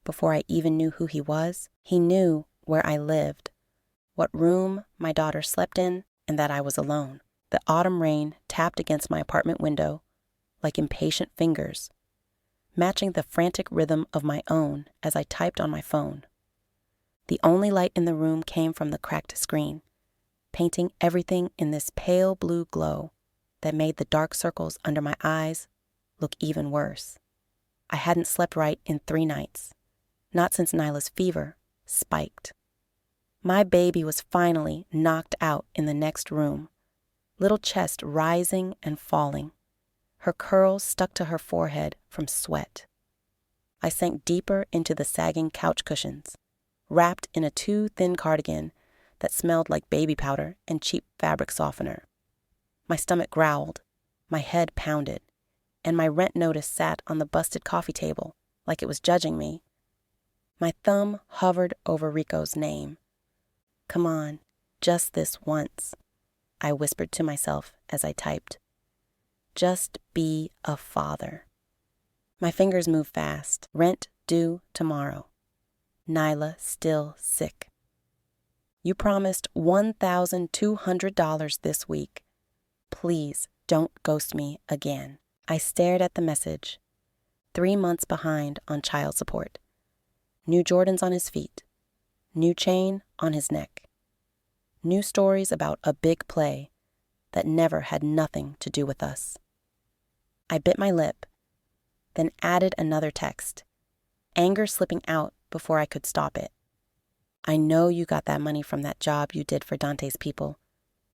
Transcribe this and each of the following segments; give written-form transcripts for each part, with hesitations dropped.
before I even knew who he was. He knew where I lived, what room my daughter slept in, and that I was alone. The autumn rain tapped against my apartment window like impatient fingers, matching the frantic rhythm of my own as I typed on my phone. The only light in the room came from the cracked screen, painting everything in this pale blue glow that made the dark circles under my eyes look even worse. I hadn't slept right in 3 nights, not since Nyla's fever spiked. My baby was finally knocked out in the next room, little chest rising and falling. Her curls stuck to her forehead from sweat. I sank deeper into the sagging couch cushions, wrapped in a too thin cardigan that smelled like baby powder and cheap fabric softener. My stomach growled, my head pounded, and my rent notice sat on the busted coffee table like it was judging me. My thumb hovered over Rico's name. "Come on, just this once," I whispered to myself as I typed. "Just be a father." My fingers moved fast. Rent due tomorrow. Nyla still sick. "You promised $1,200 this week. Please don't ghost me again." I stared at the message. 3 months behind on child support. New Jordans on his feet. New chain on his neck. New stories about a big play that never had nothing to do with us. I bit my lip, then added another text, anger slipping out before I could stop it. "I know you got that money from that job you did for Dante's people.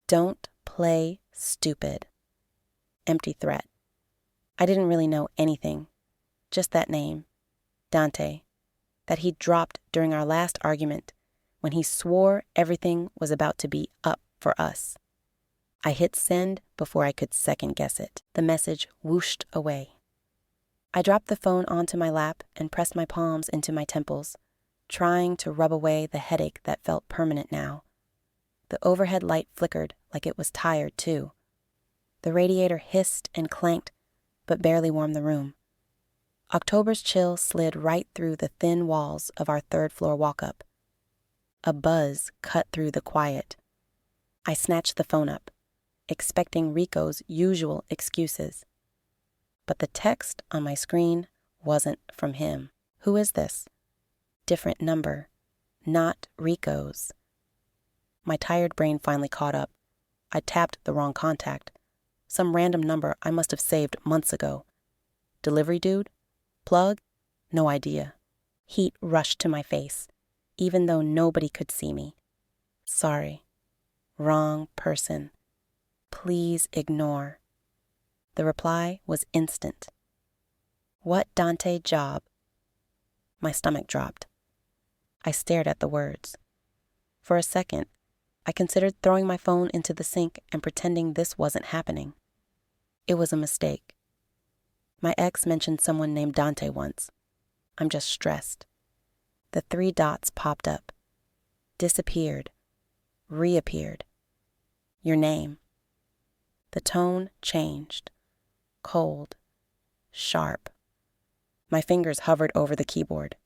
Don't play stupid." Empty threat. I didn't really know anything, just that name, Dante, that he dropped during our last argument when he swore everything was about to be up for us. I hit send before I could second guess it. The message whooshed away. I dropped the phone onto my lap and pressed my palms into my temples, trying to rub away the headache that felt permanent now. The overhead light flickered like it was tired, too. The radiator hissed and clanked, but barely warmed the room. October's chill slid right through the thin walls of our third-floor walk-up. A buzz cut through the quiet. I snatched the phone up, expecting Rico's usual excuses. But the text on my screen wasn't from him. Who is this? Different number. Not Rico's. My tired brain finally caught up. I tapped the wrong contact. Some random number I must have saved months ago. Delivery dude? Plug? No idea. Heat rushed to my face, even though nobody could see me. "Sorry. Wrong person. Please ignore." The reply was instant. "What Dante job?" My stomach dropped. I stared at the words. For a second, I considered throwing my phone into the sink and pretending this wasn't happening. It was a mistake. My ex mentioned someone named Dante once. I'm just stressed. The 3 dots popped up, disappeared, reappeared. Your name. The tone changed. Cold. Sharp. My fingers hovered over the keyboard.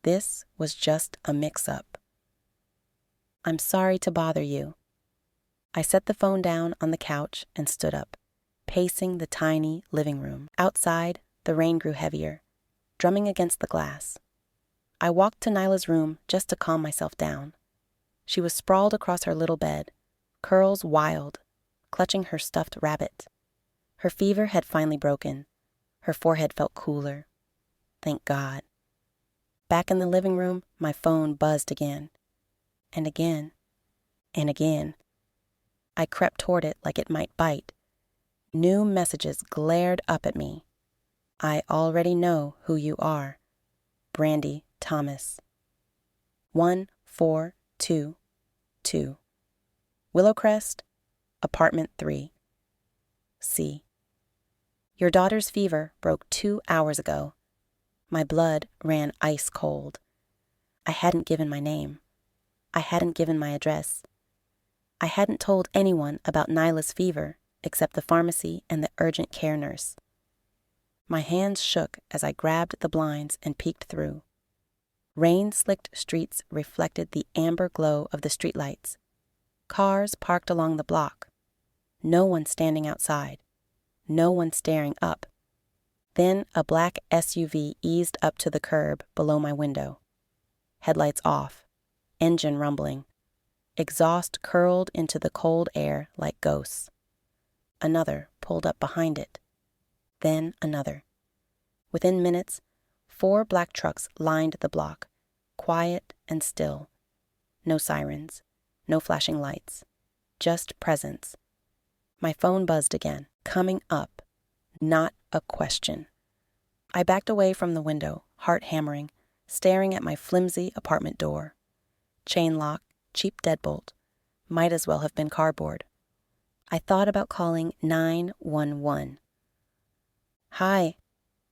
This was just a mix-up. "I'm sorry to bother you." I set the phone down on the couch and stood up, pacing the tiny living room. Outside, the rain grew heavier, drumming against the glass. I walked to Nyla's room just to calm myself down. She was sprawled across her little bed, curls wild, clutching her stuffed rabbit. Her fever had finally broken. Her forehead felt cooler. Thank God. Back in the living room, my phone buzzed again. And again. And again. I crept toward it like it might bite. New messages glared up at me. "I already know who you are. Brandy Thomas. 1422. Willowcrest, apartment 3. C. Your daughter's fever broke 2 hours ago. My blood ran ice cold. I hadn't given my name. I hadn't given my address. I hadn't told anyone about Nyla's fever except the pharmacy and the urgent care nurse. My hands shook as I grabbed the blinds and peeked through. Rain-slicked streets reflected the amber glow of the streetlights. Cars parked along the block. No one standing outside. No one staring up. Then a black SUV eased up to the curb below my window. Headlights off. Engine rumbling. Exhaust curled into the cold air like ghosts. Another pulled up behind it. Then another. Within minutes, 4 black trucks lined the block, quiet and still. No sirens, no flashing lights, just presence. My phone buzzed again, coming up, not a question. I backed away from the window, heart hammering, staring at my flimsy apartment door. Chain lock, cheap deadbolt, might as well have been cardboard. I thought about calling 911. Hi,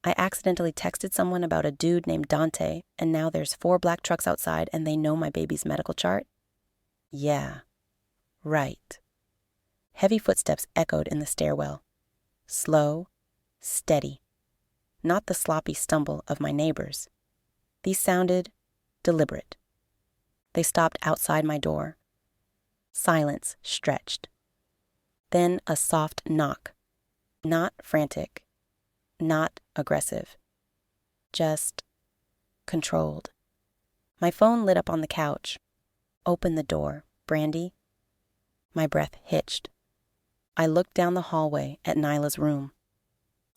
I accidentally texted someone about a dude named Dante, and now there's 4 black trucks outside and they know my baby's medical chart? Yeah, right. Heavy footsteps echoed in the stairwell. Slow, steady. Not the sloppy stumble of my neighbors. These sounded deliberate. They stopped outside my door. Silence stretched. Then a soft knock. Not frantic. Not aggressive. Just controlled. My phone lit up on the couch. Open the door. Brandy? My breath hitched. I looked down the hallway at Nyla's room.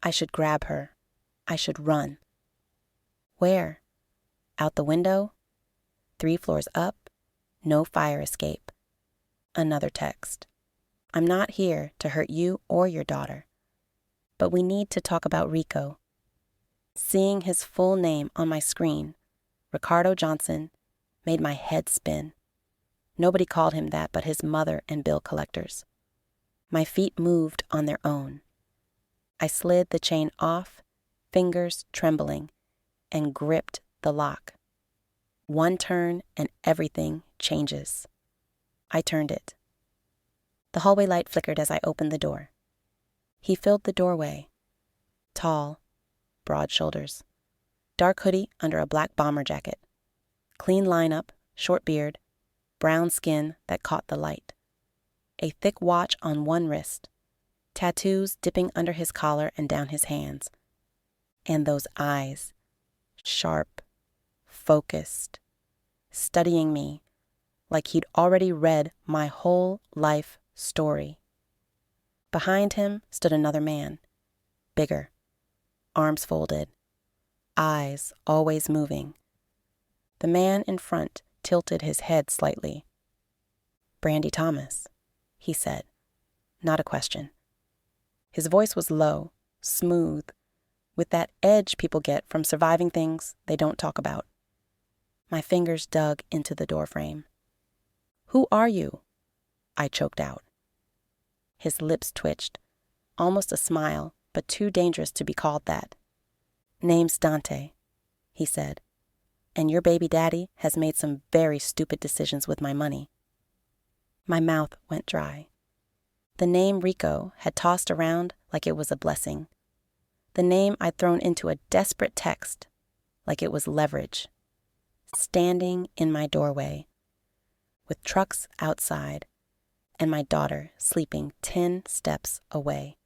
I should grab her. I should run. Where? Out the window? 3 floors up? No fire escape. Another text. I'm not here to hurt you or your daughter. But we need to talk about Rico. Seeing his full name on my screen, Ricardo Johnson, made my head spin. Nobody called him that but his mother and bill collectors. My feet moved on their own. I slid the chain off, fingers trembling, and gripped the lock. One turn and everything changes. I turned it. The hallway light flickered as I opened the door. He filled the doorway. Tall, broad shoulders. Dark hoodie under a black bomber jacket. Clean lineup, short beard, brown skin that caught the light. A thick watch on one wrist. Tattoos dipping under his collar and down his hands. And those eyes. Sharp, focused, studying me like he'd already read my whole life story. Behind him stood another man, bigger, arms folded, eyes always moving. The man in front tilted his head slightly. Brandy Thomas, he said, not a question. His voice was low, smooth, with that edge people get from surviving things they don't talk about. My fingers dug into the doorframe. Who are you? I choked out. His lips twitched, almost a smile, but too dangerous to be called that. Name's Dante, he said, and your baby daddy has made some very stupid decisions with my money. My mouth went dry. The name Rico had tossed around like it was a blessing. The name I'd thrown into a desperate text, like it was leverage. Standing in my doorway, with trucks outside, and my daughter sleeping 10 steps away.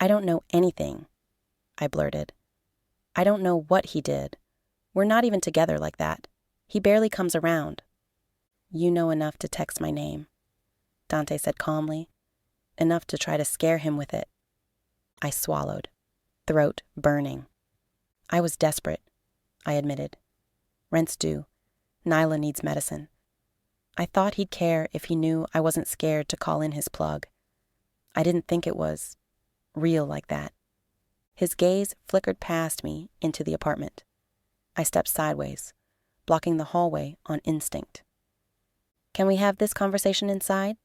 I don't know anything, I blurted. I don't know what he did. We're not even together like that. He barely comes around. You know enough to text my name, Dante said calmly, enough to try to scare him with it. I swallowed, throat burning. I was desperate, I admitted. Rent's due. Nyla needs medicine. I thought he'd care if he knew I wasn't scared to call in his plug. I didn't think it was real like that. His gaze flickered past me into the apartment. I stepped sideways, blocking the hallway on instinct. Can we have this conversation inside?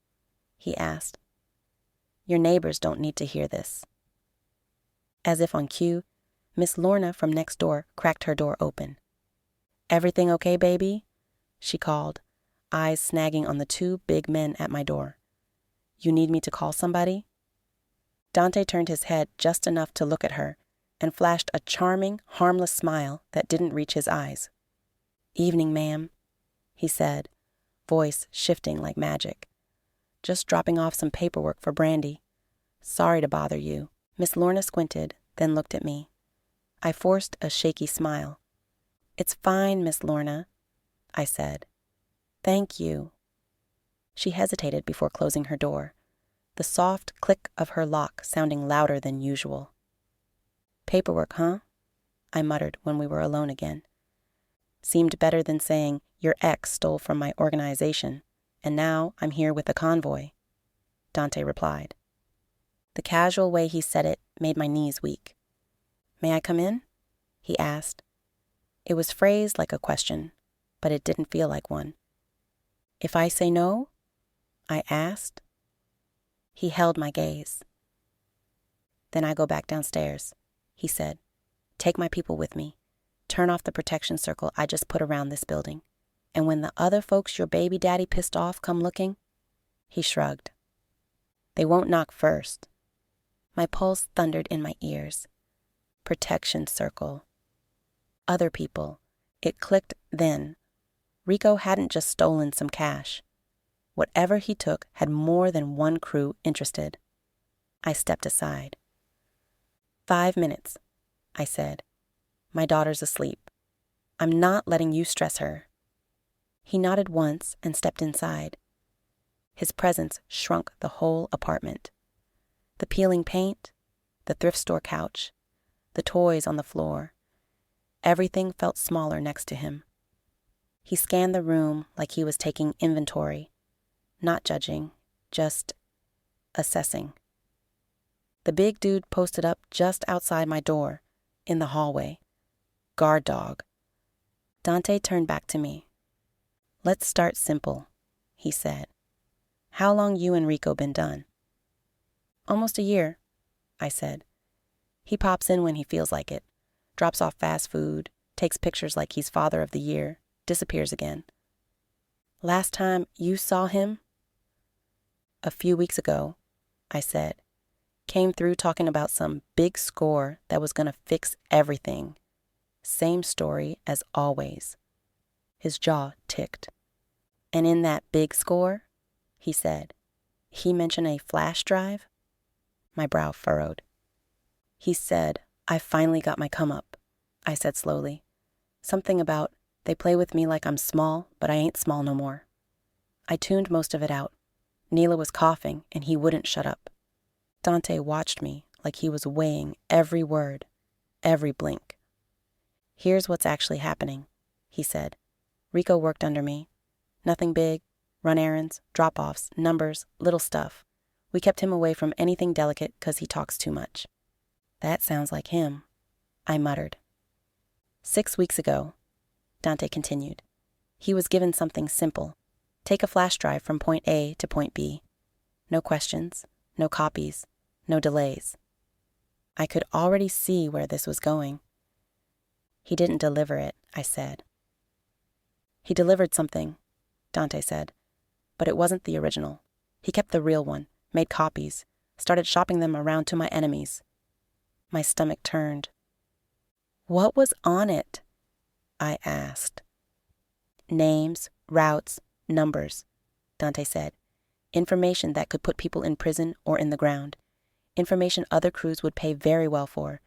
He asked. Your neighbors don't need to hear this. As if on cue, Miss Lorna from next door cracked her door open. Everything okay, baby? She called, eyes snagging on the 2 big men at my door. You need me to call somebody? Dante turned his head just enough to look at her and flashed a charming, harmless smile that didn't reach his eyes. "Evening, ma'am," he said, voice shifting like magic. "Just dropping off some paperwork for Brandy. Sorry to bother you." Miss Lorna squinted, then looked at me. I forced a shaky smile. "It's fine, Miss Lorna," I said. "Thank you." She hesitated before closing her door, the soft click of her lock sounding louder than usual. "Paperwork, huh?" I muttered when we were alone again. Seemed better than saying, "Your ex stole from my organization, and now I'm here with a convoy," Dante replied. The casual way he said it made my knees weak. "May I come in?" he asked. It was phrased like a question, but it didn't feel like one. "If I say no?" I asked. He held my gaze. "Then I go back downstairs," he said. "Take my people with me. Turn off the protection circle I just put around this building. And when the other folks your baby daddy pissed off come looking," he shrugged, "they won't knock first." My pulse thundered in my ears. Protection circle. Other people. It clicked then. Rico hadn't just stolen some cash. Whatever he took had more than one crew interested. I stepped aside. 5 minutes, I said. "My daughter's asleep. I'm not letting you stress her." He nodded once and stepped inside. His presence shrunk the whole apartment. The peeling paint, the thrift store couch, the toys on the floor. Everything felt smaller next to him. He scanned the room like he was taking inventory, not judging, just assessing. The big dude posted up just outside my door, in the hallway. Guard dog. Dante turned back to me. "Let's start simple," he said. "How long you and Rico been done?" "Almost a year," I said. "He pops in when he feels like it, drops off fast food, takes pictures like he's father of the year, disappears again." "Last time you saw him?" "A few weeks ago," I said. "Came through talking about some big score that was gonna fix everything. Same story as always." His jaw ticked. "And in that big score," he said, "he mentioned a flash drive?" My brow furrowed. "He said, 'I finally got my come up,'" I said slowly. "Something about, 'They play with me like I'm small, but I ain't small no more.'" I tuned most of it out. Neela was coughing, and he wouldn't shut up. Dante watched me like he was weighing every word, every blink. "Here's what's actually happening," he said. "Rico worked under me. Nothing big, run errands, drop-offs, numbers, little stuff. We kept him away from anything delicate because he talks too much." "That sounds like him," I muttered. 6 weeks ago," Dante continued, "he was given something simple. Take a flash drive from point A to point B. No questions, no copies, no delays." I could already see where this was going. "He didn't deliver it," I said. "He delivered something," Dante said, "but it wasn't the original. He kept the real one, made copies, started shopping them around to my enemies." My stomach turned. "What was on it?" I asked. "Names, routes, numbers," Dante said. "Information that could put people in prison or in the ground. Information other crews would pay very well for,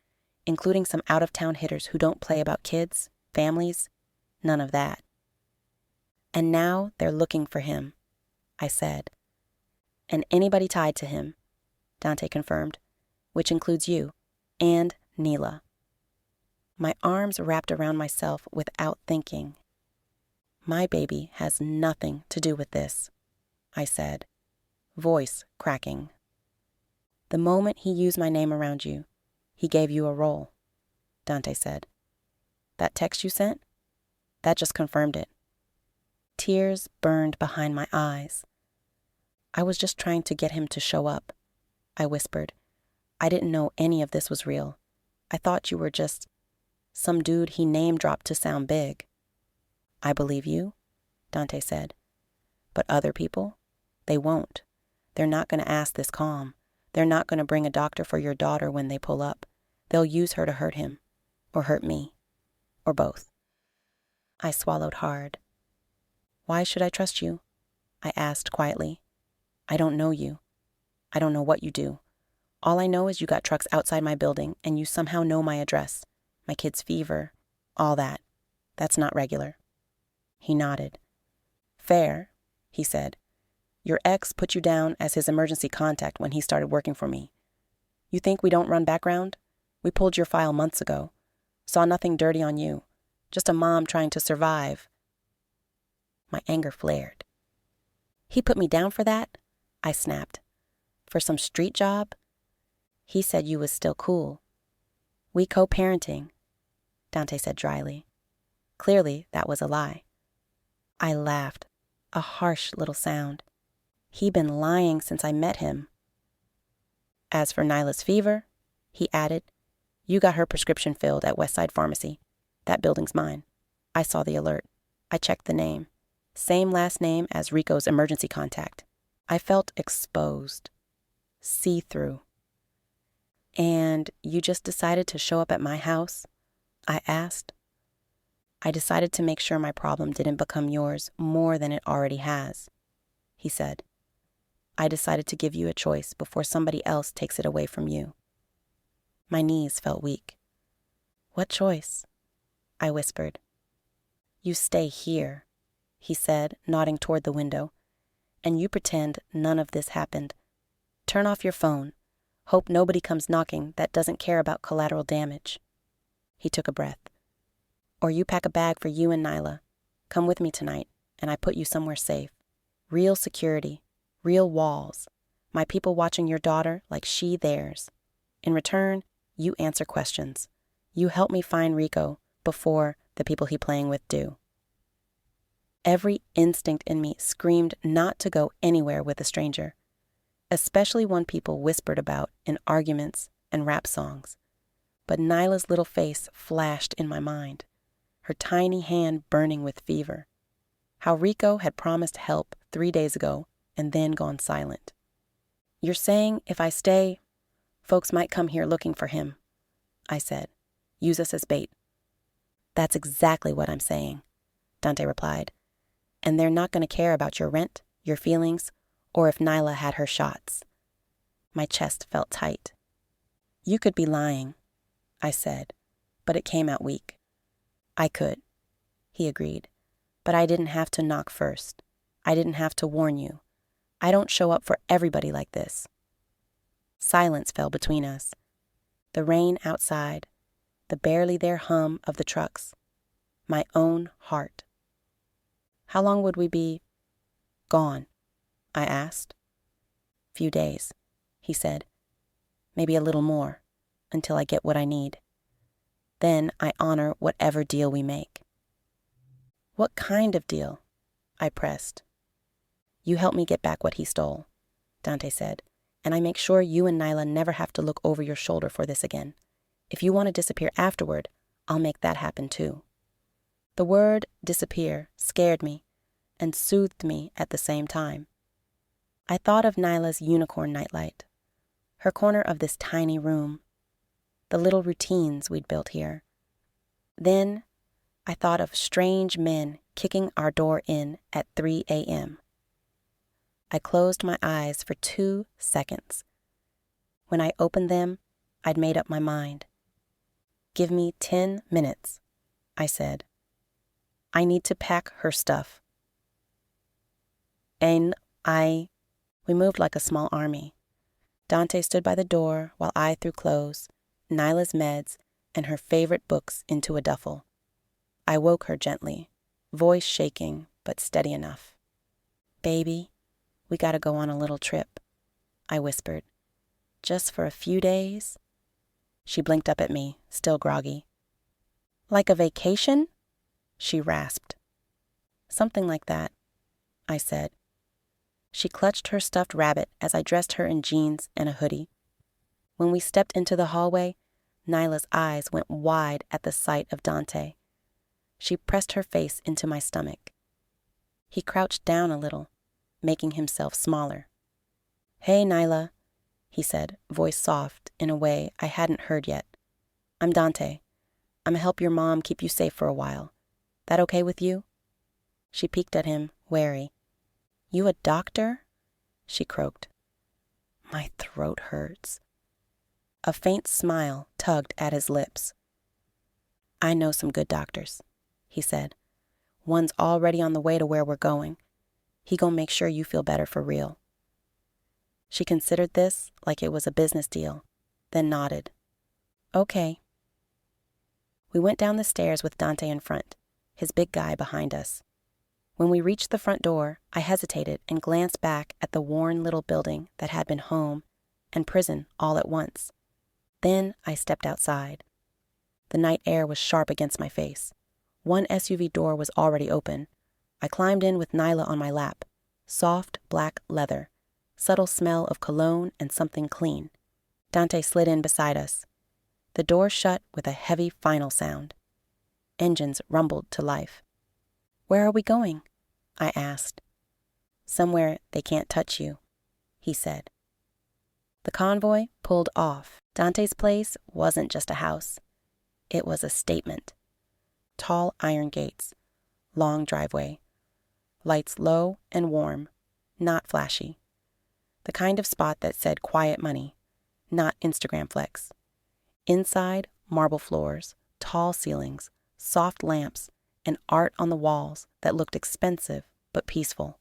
including some out-of-town hitters who don't play about kids, families, none of that." "And now they're looking for him," I said. "And anybody tied to him," Dante confirmed, "which includes you and Neela." My arms wrapped around myself without thinking. "My baby has nothing to do with this," I said, voice cracking. "The moment he used my name around you, he gave you a role," Dante said. "That text you sent? That just confirmed it." Tears burned behind my eyes. "I was just trying to get him to show up," I whispered. "I didn't know any of this was real. I thought you were just some dude he name-dropped to sound big." "I believe you," Dante said. "But other people? They won't. They're not going to ask this calm. They're not going to bring a doctor for your daughter when they pull up. They'll use her to hurt him. Or hurt me. Or both." I swallowed hard. Why should I trust you? I asked quietly. I don't know you. I don't know what you do. All I know is you got trucks outside my building and you somehow know my address, my kid's fever, all that. That's not regular. He nodded. Fair, he said. Your ex put you down as his emergency contact when he started working for me. You think we don't run background? We pulled your file months ago. Saw nothing dirty on you. Just a mom trying to survive. My anger flared. He put me down for that? I snapped. For some street job? He said you was still cool. We co-parenting, Dante said dryly. Clearly, that was a lie. I laughed, a harsh little sound. He'd been lying since I met him. As for Nyla's fever, he added, you got her prescription filled at Westside Pharmacy. That building's mine. I saw the alert. I checked the name. Same last name as Rico's emergency contact. I felt exposed. See-through. And you just decided to show up at my house? I asked. I decided to make sure my problem didn't become yours more than it already has, he said. I decided to give you a choice before somebody else takes it away from you. My knees felt weak. What choice? I whispered. You stay here, he said, nodding toward the window, and you pretend none of this happened. Turn off your phone. Hope nobody comes knocking that doesn't care about collateral damage. He took a breath. Or you pack a bag for you and Nyla. Come with me tonight, and I put you somewhere safe. Real security, real walls. My people watching your daughter like she theirs. In return, you answer questions. You help me find Rico before the people he playing with do. Every instinct in me screamed not to go anywhere with a stranger, especially one people whispered about in arguments and rap songs. But Nyla's little face flashed in my mind, her tiny hand burning with fever. How Rico had promised help 3 days ago and then gone silent. You're saying if I stay, folks might come here looking for him, I said. Use us as bait. That's exactly what I'm saying, Dante replied. And they're not going to care about your rent, your feelings, or if Nyla had her shots. My chest felt tight. You could be lying, I said, but it came out weak. I could, he agreed, but I didn't have to knock first. I didn't have to warn you. I don't show up for everybody like this. Silence fell between us. The rain outside, the barely there hum of the trucks, my own heart. How long would we be gone? I asked. Few days, he said. Maybe a little more, until I get what I need. Then I honor whatever deal we make. What kind of deal? I pressed. You help me get back what he stole, Dante said, and I make sure you and Nyla never have to look over your shoulder for this again. If you want to disappear afterward, I'll make that happen too. The word disappear scared me and soothed me at the same time. I thought of Nyla's unicorn nightlight, her corner of this tiny room, the little routines we'd built here. Then I thought of strange men kicking our door in at 3 a.m. I closed my eyes for 2 seconds. When I opened them, I'd made up my mind. Give me 10 minutes, I said. I need to pack her stuff. And we moved like a small army. Dante stood by the door while I threw clothes, Nyla's meds, and her favorite books into a duffel. I woke her gently, voice shaking but steady enough. Baby, we gotta go on a little trip, I whispered. Just for a few days? She blinked up at me, still groggy. Like a vacation? She rasped. Something like that, I said. She clutched her stuffed rabbit as I dressed her in jeans and a hoodie. When we stepped into the hallway, Nyla's eyes went wide at the sight of Dante. She pressed her face into my stomach. He crouched down a little, making himself smaller. Hey, Nyla, he said, voice soft in a way I hadn't heard yet. I'm Dante. I'ma help your mom keep you safe for a while. That okay with you?" She peeked at him, wary. "You a doctor?" she croaked. My throat hurts. A faint smile tugged at his lips. "I know some good doctors," he said. "One's already on the way to where we're going. He gonna make sure you feel better for real." She considered this like it was a business deal, then nodded. "Okay." We went down the stairs with Dante in front, his big guy behind us. When we reached the front door, I hesitated and glanced back at the worn little building that had been home and prison all at once. Then I stepped outside. The night air was sharp against my face. One SUV door was already open. I climbed in with Nyla on my lap. Soft black leather, subtle smell of cologne and something clean. Dante slid in beside us. The door shut with a heavy final sound. Engines rumbled to life. "Where are we going?" I asked. "Somewhere they can't touch you," he said. The convoy pulled off. Dante's place wasn't just a house. It was a statement. Tall iron gates, long driveway, lights low and warm, not flashy. The kind of spot that said quiet money, not Instagram flex. Inside, marble floors, tall ceilings, soft lamps, and art on the walls that looked expensive but peaceful.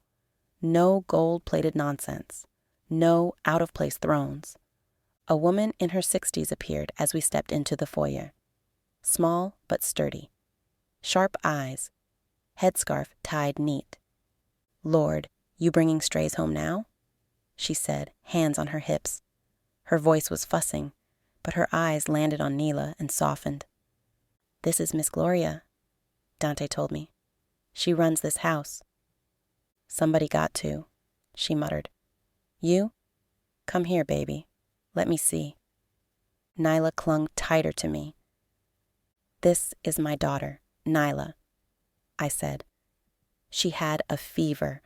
No gold-plated nonsense. No out-of-place thrones. A woman in her 60s appeared as we stepped into the foyer. Small but sturdy. Sharp eyes. Headscarf tied neat. "Lord, you bringing strays home now?" she said, hands on her hips. Her voice was fussing, but her eyes landed on Neela and softened. "This is Miss Gloria," Dante told me. "She runs this house." "Somebody got to," she muttered. "You? Come here, baby. Let me see." Nyla clung tighter to me. "This is my daughter, Nyla," I said. She had a fever.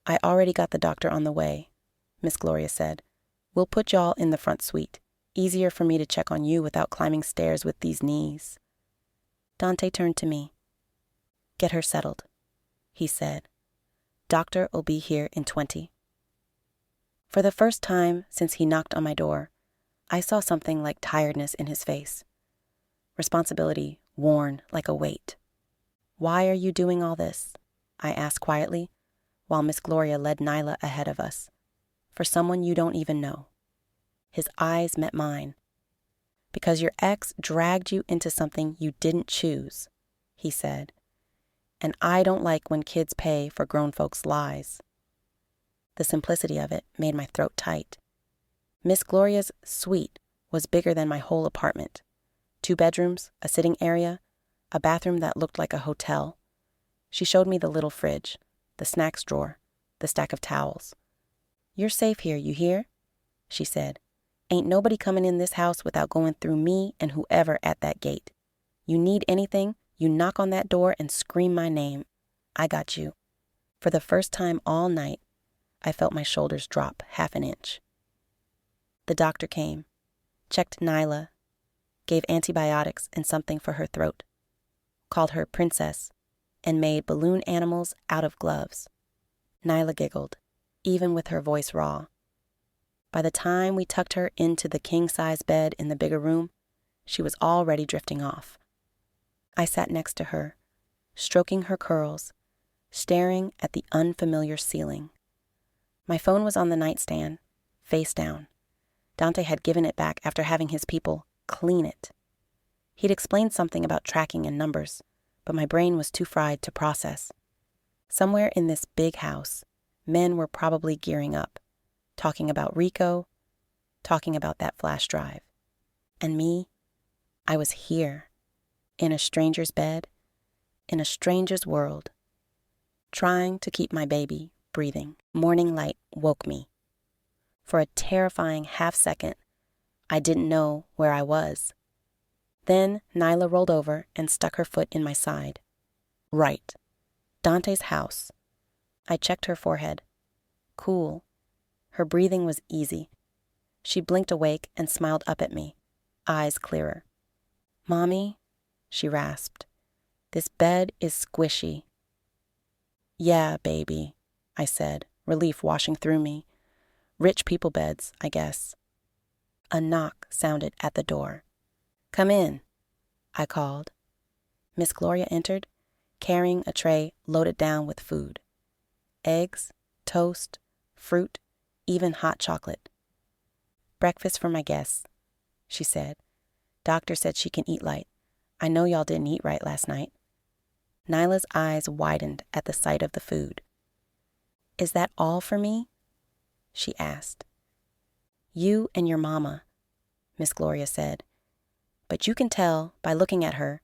"I already got the doctor on the way," Miss Gloria said. "We'll put y'all in the front suite. Easier for me to check on you without climbing stairs with these knees." Dante turned to me. "Get her settled," he said. "Doctor'll be here in 20. For the first time since he knocked on my door, I saw something like tiredness in his face. Responsibility worn like a weight. "Why are you doing all this?" I asked quietly, while Miss Gloria led Nyla ahead of us. "For someone you don't even know." His eyes met mine. "Because your ex dragged you into something you didn't choose," he said. "And I don't like when kids pay for grown folks' lies." The simplicity of it made my throat tight. Miss Gloria's suite was bigger than my whole apartment. 2 bedrooms, a sitting area, a bathroom that looked like a hotel. She showed me the little fridge, the snacks drawer, the stack of towels. "You're safe here, you hear?" she said. "Ain't nobody coming in this house without going through me and whoever at that gate. You need anything, you knock on that door and scream my name. I got you." For the first time all night, I felt my shoulders drop half an inch. The doctor came, checked Nyla, gave antibiotics and something for her throat, called her princess, and made balloon animals out of gloves. Nyla giggled, even with her voice raw. By the time we tucked her into the king-size bed in the bigger room, she was already drifting off. I sat next to her, stroking her curls, staring at the unfamiliar ceiling. My phone was on the nightstand, face down. Dante had given it back after having his people clean it. He'd explained something about tracking and numbers, but my brain was too fried to process. Somewhere in this big house, men were probably gearing up, talking about Rico, talking about that flash drive. And me, I was here, in a stranger's bed, in a stranger's world, trying to keep my baby breathing. Morning light woke me. For a terrifying half-second, I didn't know where I was. Then Nyla rolled over and stuck her foot in my side. Right. Dante's house. I checked her forehead. Cool. Her breathing was easy. She blinked awake and smiled up at me, eyes clearer. "Mommy," she rasped. This bed is squishy. Yeah, baby, I said, relief washing through me. Rich people beds, I guess. A knock sounded at the door. Come in, I called. Miss Gloria entered, carrying a tray loaded down with food. Eggs, toast, fruit, even hot chocolate. Breakfast for my guests, she said. Doctor said she can eat light. I know y'all didn't eat right last night. Nyla's eyes widened at the sight of the food. Is that all for me? She asked. You and your mama, Miss Gloria said. But you can tell by looking at her,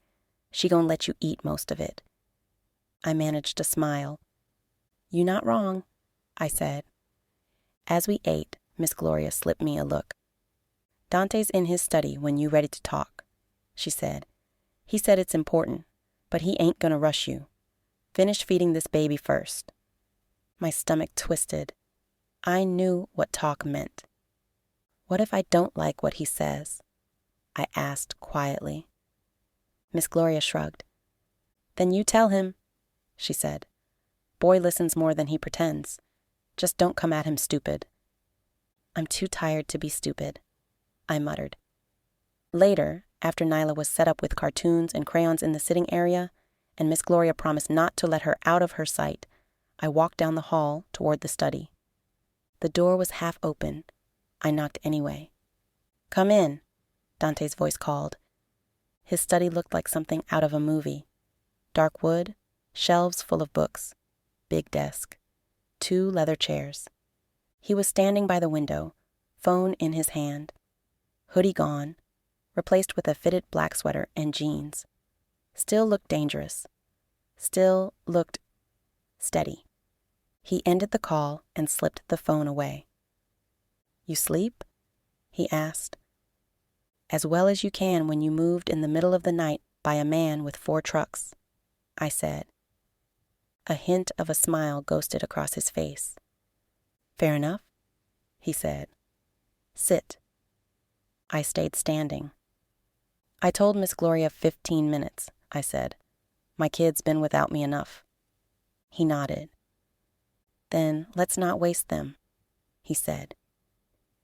she gonna let you eat most of it. I managed to smile. You not wrong, I said. As we ate, Miss Gloria slipped me a look. Dante's in his study when you ready to talk, she said. He said it's important, but he ain't gonna rush you. Finish feeding this baby first. My stomach twisted. I knew what talk meant. What if I don't like what he says? I asked quietly. Miss Gloria shrugged. Then you tell him, she said. Boy listens more than he pretends. Just don't come at him stupid. I'm too tired to be stupid, I muttered. Later, after Nyla was set up with cartoons and crayons in the sitting area, and Miss Gloria promised not to let her out of her sight, I walked down the hall toward the study. The door was half open. I knocked anyway. Come in, Dante's voice called. His study looked like something out of a movie. Dark wood, shelves full of books, big desk, 2 leather chairs. He was standing by the window, phone in his hand, hoodie gone, replaced with a fitted black sweater and jeans. Still looked dangerous. Still looked steady. He ended the call and slipped the phone away. You sleep? He asked. As well as you can when you moved in the middle of the night by a man with 4 trucks, I said. A hint of a smile ghosted across his face. Fair enough, he said. Sit. I stayed standing. I told Miss Gloria 15 minutes, I said. My kid's been without me enough. He nodded. Then let's not waste them, he said.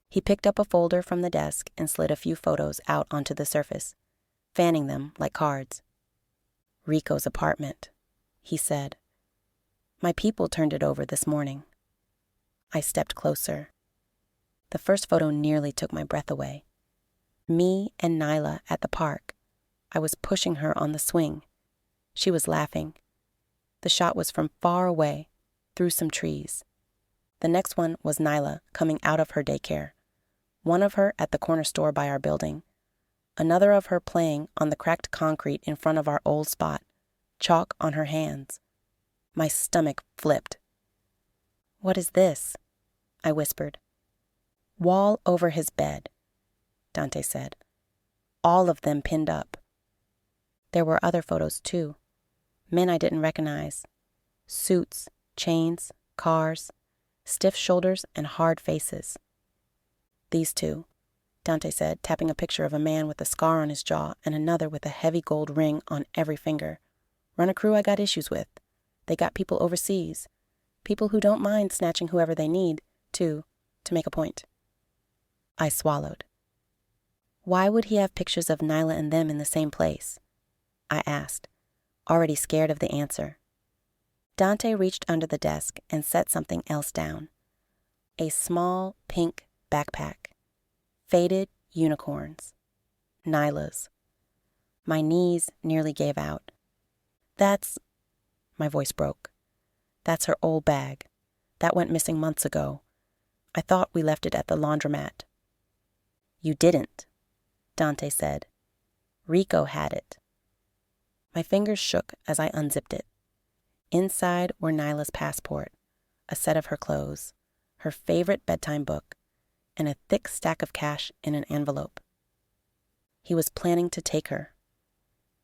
He picked up a folder from the desk and slid a few photos out onto the surface, fanning them like cards. Rico's apartment, he said. My people turned it over this morning. I stepped closer. The first photo nearly took my breath away. Me and Nyla at the park. I was pushing her on the swing. She was laughing. The shot was from far away, through some trees. The next one was Nyla coming out of her daycare. One of her at the corner store by our building. Another of her playing on the cracked concrete in front of our old spot, chalk on her hands. My stomach flipped. What is this? I whispered. Wall over his bed, Dante said. All of them pinned up. There were other photos, too. Men I didn't recognize. Suits, chains, cars, stiff shoulders, and hard faces. These 2, Dante said, tapping a picture of a man with a scar on his jaw and another with a heavy gold ring on every finger. Run a crew I got issues with. They got people overseas. People who don't mind snatching whoever they need, too, to make a point. I swallowed. Why would he have pictures of Nyla and them in the same place? I asked, already scared of the answer. Dante reached under the desk and set something else down. A small pink backpack. Faded unicorns. Nyla's. My knees nearly gave out. My voice broke. That's her old bag. That went missing months ago. I thought we left it at the laundromat. You didn't, Dante said. Rico had it. My fingers shook as I unzipped it. Inside were Nyla's passport, a set of her clothes, her favorite bedtime book, and a thick stack of cash in an envelope. He was planning to take her,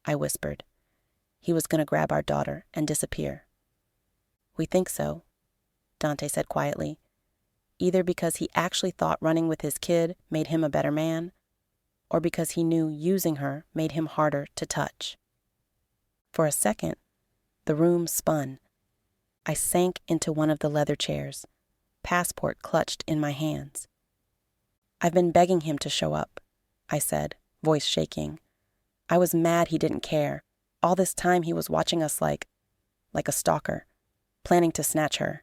I whispered. He was going to grab our daughter and disappear. We think so, Dante said quietly, either because he actually thought running with his kid made him a better man, or because he knew using her made him harder to touch. For a second, the room spun. I sank into one of the leather chairs, passport clutched in my hands. "I've been begging him to show up," I said, voice shaking. I was mad he didn't care. All this time he was watching us like a stalker, planning to snatch her.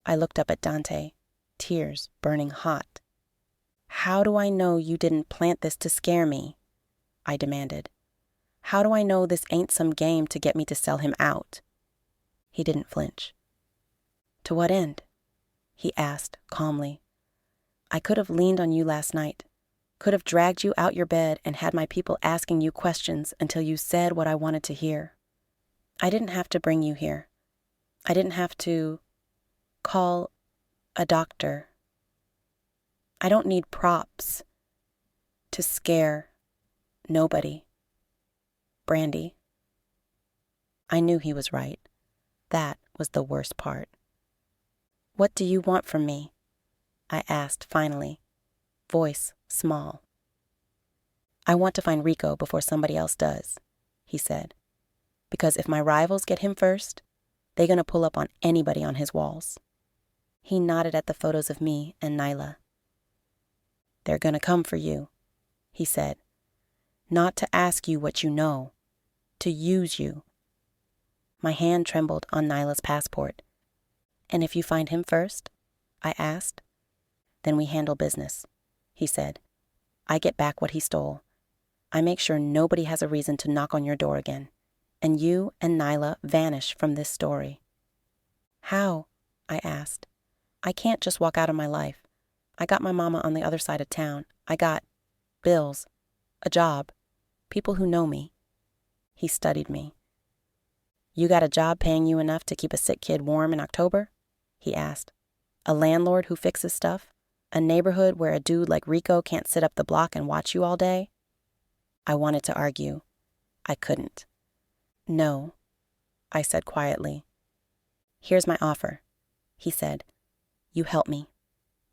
I looked up at Dante, tears burning hot. "How do I know you didn't plant this to scare me?" I demanded. "How do I know this ain't some game to get me to sell him out?" He didn't flinch. "To what end?" he asked calmly. "I could have leaned on you last night, could have dragged you out your bed and had my people asking you questions until you said what I wanted to hear. I didn't have to bring you here. I didn't have to call a doctor. I don't need props to scare nobody. Brandy." I knew he was right. That was the worst part. "What do you want from me?" I asked finally, voice small. "I want to find Rico before somebody else does," he said. "Because if my rivals get him first, they're gonna pull up on anybody on his walls." He nodded at the photos of me and Nyla. "They're gonna come for you," he said. "Not to ask you what you know, to use you." My hand trembled on Nyla's passport. "And if you find him first?" I asked. "Then we handle business," he said. "I get back what he stole. I make sure nobody has a reason to knock on your door again. And you and Nyla vanish from this story." "How?" I asked. "I can't just walk out of my life. I got my mama on the other side of town. I got bills, a job, people who know me." He studied me. "You got a job paying you enough to keep a sick kid warm in October?" he asked. "A landlord who fixes stuff? A neighborhood where a dude like Rico can't sit up the block and watch you all day?" I wanted to argue. I couldn't. "No," I said quietly. "Here's my offer," he said. "You help me.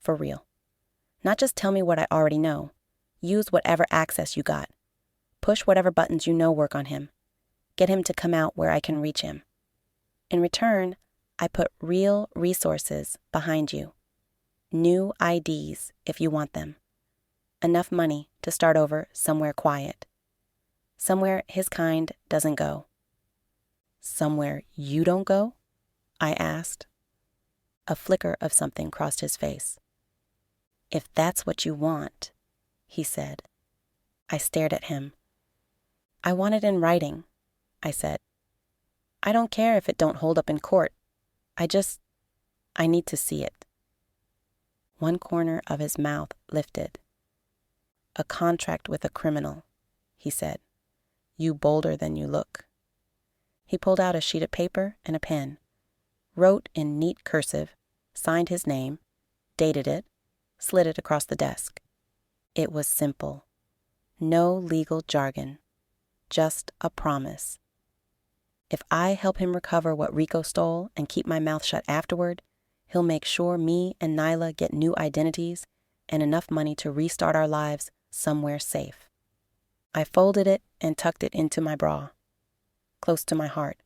For real. Not just tell me what I already know. Use whatever access you got. Push whatever buttons you know work on him. Get him to come out where I can reach him. In return, I put real resources behind you. New IDs if you want them. Enough money to start over somewhere quiet. Somewhere his kind doesn't go." "Somewhere you don't go?" I asked. A flicker of something crossed his face. "If that's what you want," he said. I stared at him. "I want it in writing," I said. "I don't care if it don't hold up in court. I need to see it." One corner of his mouth lifted. "A contract with a criminal," he said. "You bolder than you look." He pulled out a sheet of paper and a pen, wrote in neat cursive, signed his name, dated it, slid it across the desk. It was simple. No legal jargon. Just a promise. If I help him recover what Rico stole and keep my mouth shut afterward, he'll make sure me and Nyla get new identities and enough money to restart our lives somewhere safe. I folded it and tucked it into my bra, close to my heart.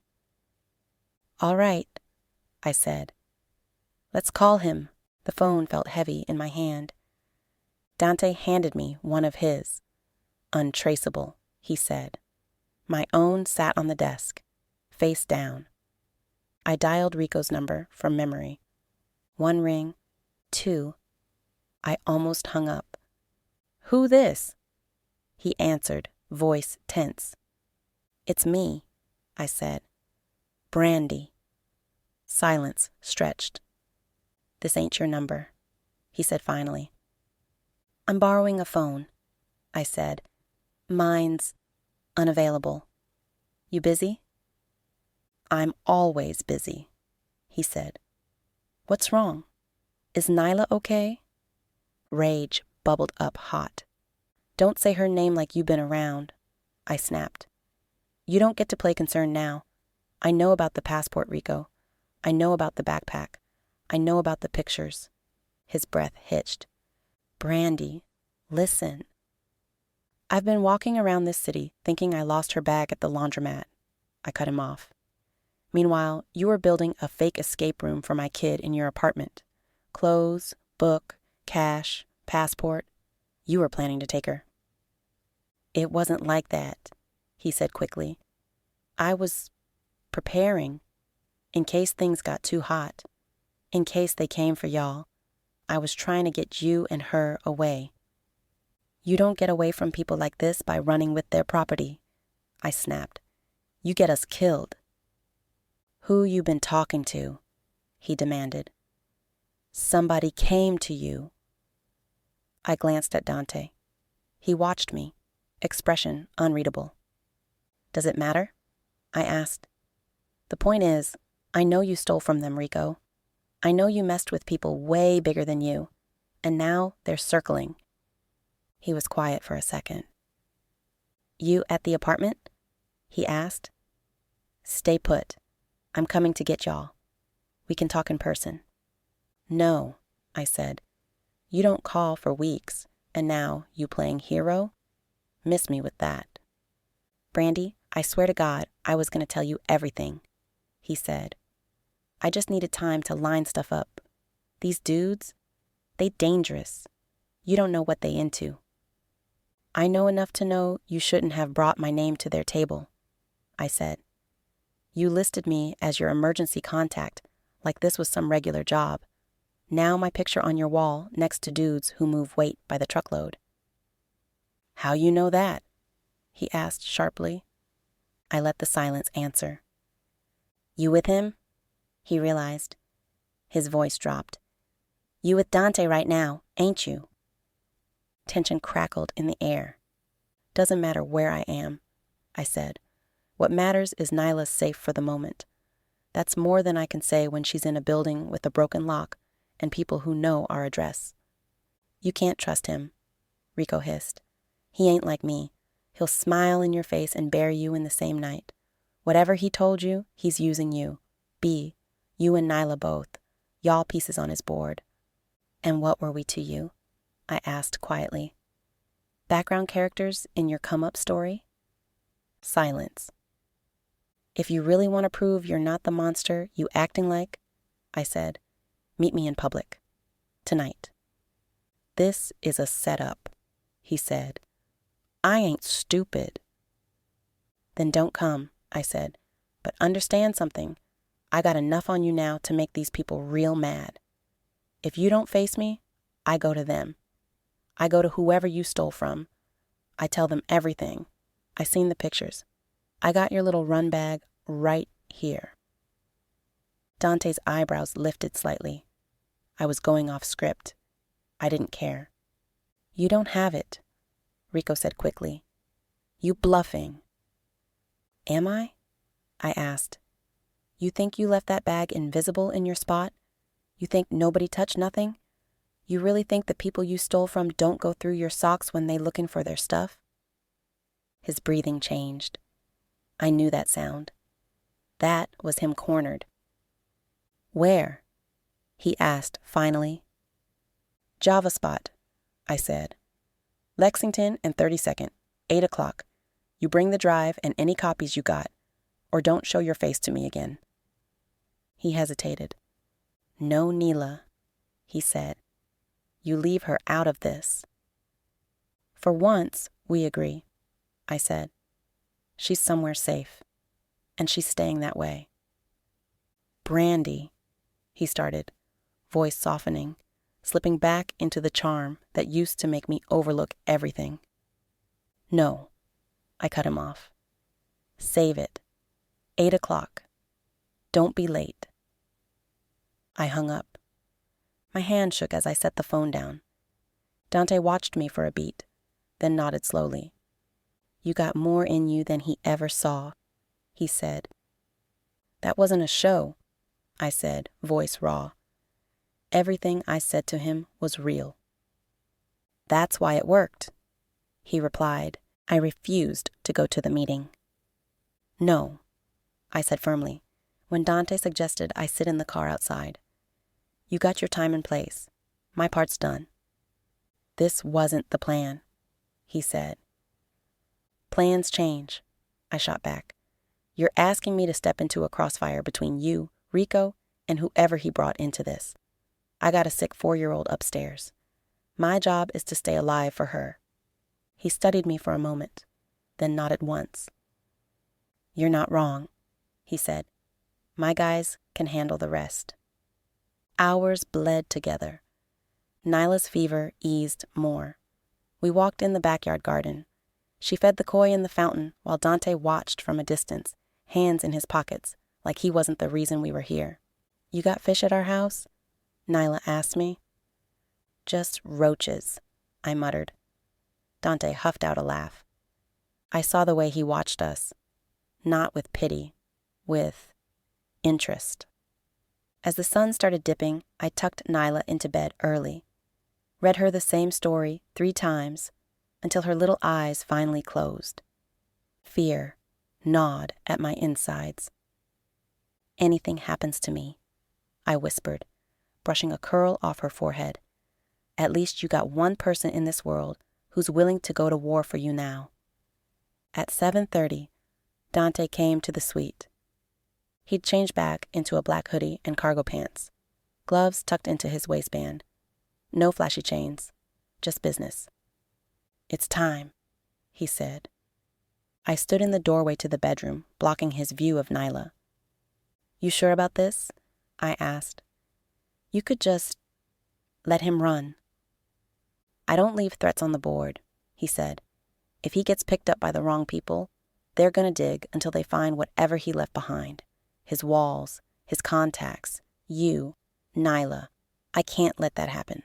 "All right," I said. "Let's call him." The phone felt heavy in my hand. Dante handed me one of his. "Untraceable," he said. My own sat on the desk, face down. I dialed Rico's number from memory. 1 ring, 2. I almost hung up. "Who this?" He answered, voice tense. "It's me," I said. "Brandy." Silence stretched. "This ain't your number," he said finally. "I'm borrowing a phone," I said. "Mine's unavailable. You busy?" "I'm always busy," he said. "What's wrong? Is Nyla okay?" Rage bubbled up hot. "Don't say her name like you've been around," I snapped. "You don't get to play concern now. I know about the passport, Rico. I know about the backpack. I know about the pictures." His breath hitched. "Brandy, listen. I've been walking around this city thinking I lost her bag at the laundromat. I cut him off. Meanwhile, you were building a fake escape room for my kid in your apartment. Clothes, book, cash, passport. You were planning to take her. It wasn't like that, he said quickly. I was preparing, in case things got too hot, in case they came for y'all. I was trying to get you and her away. You don't get away from people like this by running with their property, I snapped. You get us killed. Who you been talking to? He demanded. Somebody came to you. I glanced at Dante. He watched me, expression unreadable. Does it matter? I asked. The point is, I know you stole from them, Rico. I know you messed with people way bigger than you, and now they're circling. He was quiet for a second. You at the apartment? He asked. Stay put. I'm coming to get y'all. We can talk in person. No, I said. You don't call for weeks, and now you playing hero? Miss me with that. Brandy, I swear to God, I was going to tell you everything, he said. I just needed time to line stuff up. These dudes, they dangerous. You don't know what they into. I know enough to know you shouldn't have brought my name to their table, I said. You listed me as your emergency contact, like this was some regular job. Now my picture on your wall next to dudes who move weight by the truckload. How you know that? He asked sharply. I let the silence answer. You with him? He realized. His voice dropped. You with Dante right now, ain't you? Tension crackled in the air. Doesn't matter where I am, I said. What matters is Nyla's safe for the moment. That's more than I can say when she's in a building with a broken lock and people who know our address. You can't trust him, Rico hissed. He ain't like me. He'll smile in your face and bury you in the same night. Whatever he told you, he's using you. B, you and Nyla both. Y'all pieces on his board. And what were we to you? I asked quietly. Background characters in your come-up story? Silence. If you really want to prove you're not the monster you acting like, I said, meet me in public. Tonight. This is a setup, he said. I ain't stupid. Then don't come, I said. But understand something. I got enough on you now to make these people real mad. If you don't face me, I go to them. I go to whoever you stole from. I tell them everything. I seen the pictures. I got your little run bag right here. Dante's eyebrows lifted slightly. I was going off script. I didn't care. You don't have it, Rico said quickly. You bluffing. Am I? I asked. You think you left that bag invisible in your spot? You think nobody touched nothing? You really think the people you stole from don't go through your socks when they looking for their stuff? His breathing changed. I knew that sound. That was him cornered. Where? He asked finally. Java spot, I said. Lexington and 32nd, 8 o'clock. You bring the drive and any copies you got, or don't show your face to me again. He hesitated. No, Neela, he said. You leave her out of this. For once, we agree, I said. She's somewhere safe, and she's staying that way. Brandy, he started, voice softening, slipping back into the charm that used to make me overlook everything. No, I cut him off. Save it. 8 o'clock. Don't be late. I hung up. My hand shook as I set the phone down. Dante watched me for a beat, then nodded slowly. You got more in you than he ever saw, he said. That wasn't a show, I said, voice raw. Everything I said to him was real. That's why it worked, he replied. I refused to go to the meeting. No, I said firmly, when Dante suggested I sit in the car outside. You got your time and place. My part's done. This wasn't the plan, he said. Plans change, I shot back. You're asking me to step into a crossfire between you, Rico, and whoever he brought into this. I got a sick 4-year-old upstairs. My job is to stay alive for her. He studied me for a moment, then nodded once. You're not wrong, he said. My guys can handle the rest. Hours bled together. Nyla's fever eased more. We walked in the backyard garden. She fed the koi in the fountain while Dante watched from a distance, hands in his pockets, like he wasn't the reason we were here. You got fish at our house? Nyla asked me. Just roaches, I muttered. Dante huffed out a laugh. I saw the way he watched us. Not with pity, with interest. As the sun started dipping, I tucked Nyla into bed early. Read her the same story 3 times until her little eyes finally closed. Fear gnawed at my insides. Anything happens to me, I whispered, brushing a curl off her forehead. At least you got one person in this world who's willing to go to war for you now. At 7:30, Dante came to the suite. He'd changed back into a black hoodie and cargo pants, gloves tucked into his waistband. No flashy chains, just business. It's time, he said. I stood in the doorway to the bedroom, blocking his view of Nyla. You sure about this? I asked. You could just let him run. I don't leave threats on the board, he said. If he gets picked up by the wrong people, they're going to dig until they find whatever he left behind. His walls, his contacts, you, Nyla. I can't let that happen.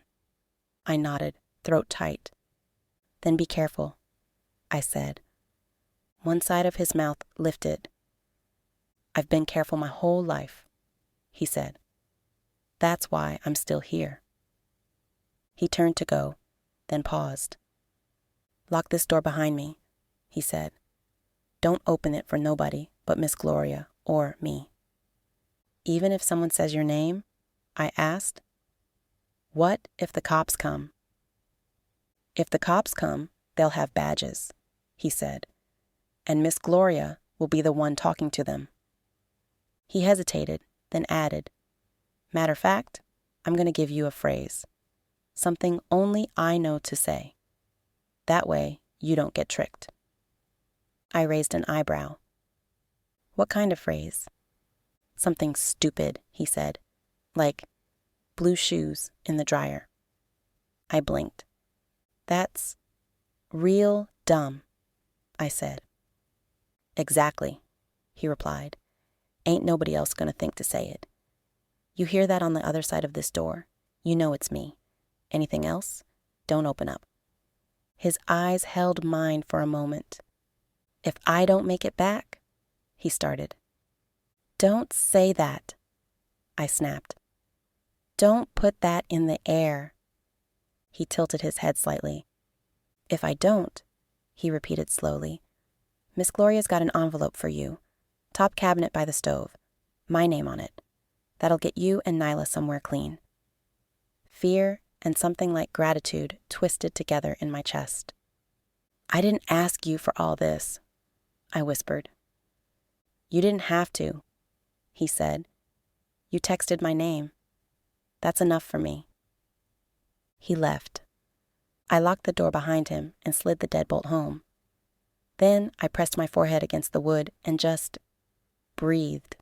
I nodded, throat tight. Then be careful, I said. One side of his mouth lifted. I've been careful my whole life, he said. That's why I'm still here. He turned to go, then paused. Lock this door behind me, he said. Don't open it for nobody but Miss Gloria or me. Even if someone says your name? I asked. What if the cops come? If the cops come, they'll have badges, he said, and Miss Gloria will be the one talking to them. He hesitated, then added, Matter of fact, I'm going to give you a phrase, something only I know to say. That way, you don't get tricked. I raised an eyebrow. What kind of phrase? Something stupid, he said, like blue shoes in the dryer. I blinked. That's real dumb, I said. Exactly, he replied. Ain't nobody else gonna think to say it. You hear that on the other side of this door? You know it's me. Anything else? Don't open up. His eyes held mine for a moment. If I don't make it back, he started. Don't say that, I snapped. Don't put that in the air. He tilted his head slightly. If I don't, he repeated slowly, Miss Gloria's got an envelope for you. Top cabinet by the stove. My name on it. That'll get you and Nyla somewhere clean. Fear and something like gratitude twisted together in my chest. I didn't ask you for all this, I whispered. You didn't have to, he said. You texted my name. That's enough for me. He left. I locked the door behind him and slid the deadbolt home. Then I pressed my forehead against the wood and just breathed.